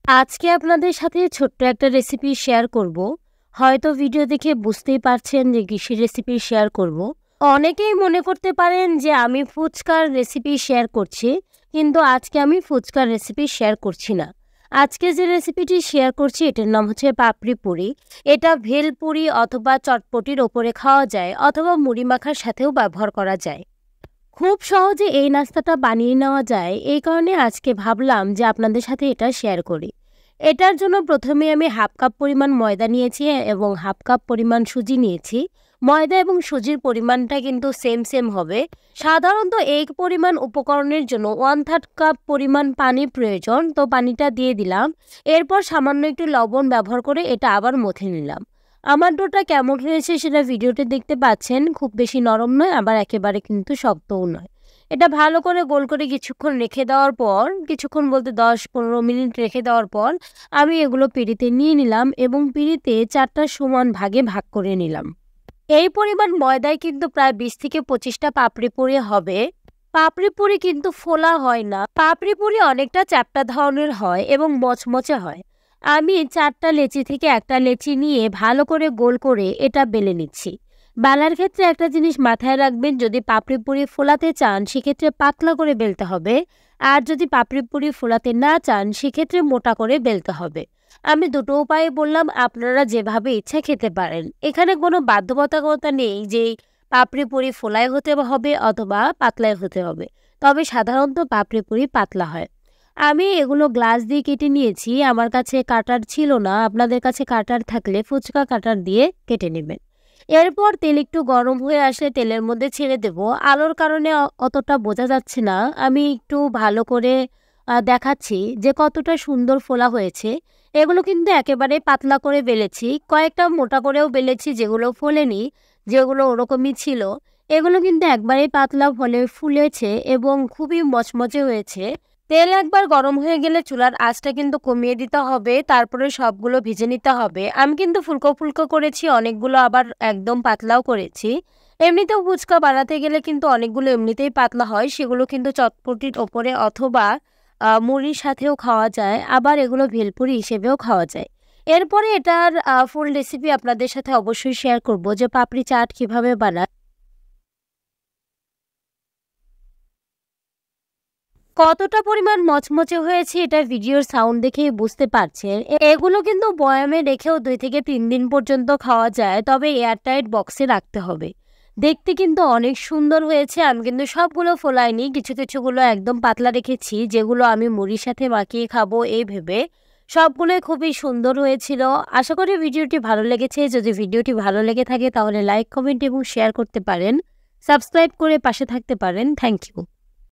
আজকে আপনাদের সাথে ছোট্ট একটা রেসিপি শেয়ার করব। হয়তো ভিডিও দেখে বুঝতেই পারছেন যে কিসের রেসিপি শেয়ার করব। অনেকেই মনে করতে পারেন যে আমি ফুচকার রেসিপি শেয়ার করছি, কিন্তু আজকে আমি ফুচকার রেসিপি শেয়ার করছি না। আজকে যে রেসিপিটি শেয়ার করছি এটার নাম হচ্ছে পাপড়ি পুরি। এটা ভেলপুরি অথবা চটপটির ওপরে খাওয়া যায়, অথবা মুড়ি মাখার সাথেও ব্যবহার করা যায়। খুব সহজে এই নাস্তাটা বানিয়ে নেওয়া যায়, এই কারণে আজকে ভাবলাম যে আপনাদের সাথে এটা শেয়ার করি। এটার জন্য প্রথমে আমি হাফ কাপ পরিমাণ ময়দা নিয়েছি এবং হাফ কাপ পরিমাণ সুজি নিয়েছি। ময়দা এবং সুজির পরিমাণটা কিন্তু সেম সেম হবে। সাধারণত এই পরিমাণ উপকরণের জন্য 1/3 কাপ পরিমাণ পানি প্রয়োজন, তো পানিটা দিয়ে দিলাম। এরপর সামান্য একটু লবণ ব্যবহার করে এটা আবার মথে নিলাম। আমার ডোটা কেমন হয়েছে সেটা ভিডিওতে দেখতে পাচ্ছেন। খুব বেশি নরম নয়, আবার একেবারে কিন্তু শক্তও নয়। এটা ভালো করে গোল করে কিছুক্ষণ রেখে দেওয়ার পর, কিছুক্ষণ বলতে 10-15 মিনিট রেখে দেওয়ার পর আমি এগুলো পিঁড়িতে নিয়ে নিলাম এবং পিঁড়িতে 4টা সমান ভাগে ভাগ করে নিলাম। এই পরিমাণ ময়দায় কিন্তু প্রায় 20-25টা পাপড়ি পুরি হবে। পাপড়ি পুরি কিন্তু ফোলা হয় না, পাপড়ি পুরি অনেকটা চ্যাপ্টা ধরনের হয় এবং মচমচে হয়। আমি 4টা লেচি থেকে একটা লেচি নিয়ে ভালো করে গোল করে এটা বেলে নিচ্ছি। বেলার ক্ষেত্রে একটা জিনিস মাথায় রাখবেন, যদি পাপড়ি পুরি ফোলাতে চান সেক্ষেত্রে পাতলা করে বেলতে হবে, আর যদি পাপড়ি পুরি ফোলাতে না চান সেক্ষেত্রে মোটা করে বেলতে হবে। আমি দুটো উপায়ে বললাম, আপনারা যেভাবে ইচ্ছা খেতে পারেন। এখানে কোনো বাধ্যবাধকতা নেই যে পাপড়ি পুরি ফোলাই হতে হবে অথবা পাতলাই হতে হবে, তবে সাধারণত পাপড়ি পুরি পাতলা হয়। আমি এগুলো গ্লাস দিয়ে কেটে নিয়েছি, আমার কাছে কাটার ছিল না। আপনাদের কাছে কাটার থাকলে ফুচকা কাটার দিয়ে কেটে নেবেন। এরপর তেল একটু গরম হয়ে আসলে তেলের মধ্যে ছেড়ে দেব। আলোর কারণে অতটা বোঝা যাচ্ছে না, আমি একটু ভালো করে দেখাচ্ছি যে কতটা সুন্দর ফোলা হয়েছে। এগুলো কিন্তু একেবারে পাতলা করে বেলেছি, কয়েকটা মোটা করেও বেলেছি যেগুলো ফোলেনি, যেগুলো ওরকমই ছিল। এগুলো কিন্তু একবারেই পাতলা ফলে ফুলেছে এবং খুবই মচমচে হয়েছে। তেল একবার গরম হয়ে গেলে চুলার আঁচটা কিন্তু কমিয়ে দিতে হবে, তারপরে সবগুলো ভেজে নিতে হবে। আমি কিন্তু ফুলকো ফুলকো করেছি, অনেকগুলো আবার একদম পাতলাও করেছি। এমনিতেও ফুচকা বানাতে গেলে কিন্তু অনেকগুলো এমনিতেই পাতলা হয়, সেগুলো কিন্তু চটপটির ওপরে অথবা মুড়ির সাথেও খাওয়া যায়, আবার এগুলো ভেলপুরি হিসেবেও খাওয়া যায়। এরপরে এটার ফুল রেসিপি আপনাদের সাথে অবশ্যই শেয়ার করব যে পাপড়ি চাট কিভাবে বানায়। কতটা পরিমাণ মচমচে হয়েছে এটা ভিডিওর সাউন্ড দেখেই বুঝতে পারছেন। এগুলো কিন্তু বয়ামে রেখেও 2 থেকে 3 দিন পর্যন্ত খাওয়া যায়, তবে এয়ারটাইট বক্সে রাখতে হবে। দেখতে কিন্তু অনেক সুন্দর হয়েছে। আমি কিন্তু সবগুলো ফোলাইনি, কিছু কিছুগুলো একদম পাতলা রেখেছি, যেগুলো আমি মুড়ির সাথে মাখিয়ে খাবো এই ভেবে। সবগুলোই খুবই সুন্দর হয়েছিল। আশা করি ভিডিওটি ভালো লেগেছে। যদি ভিডিওটি ভালো লেগে থাকে তাহলে লাইক, কমেন্ট এবং শেয়ার করতে পারেন। সাবস্ক্রাইব করে পাশে থাকতে পারেন। Thank you.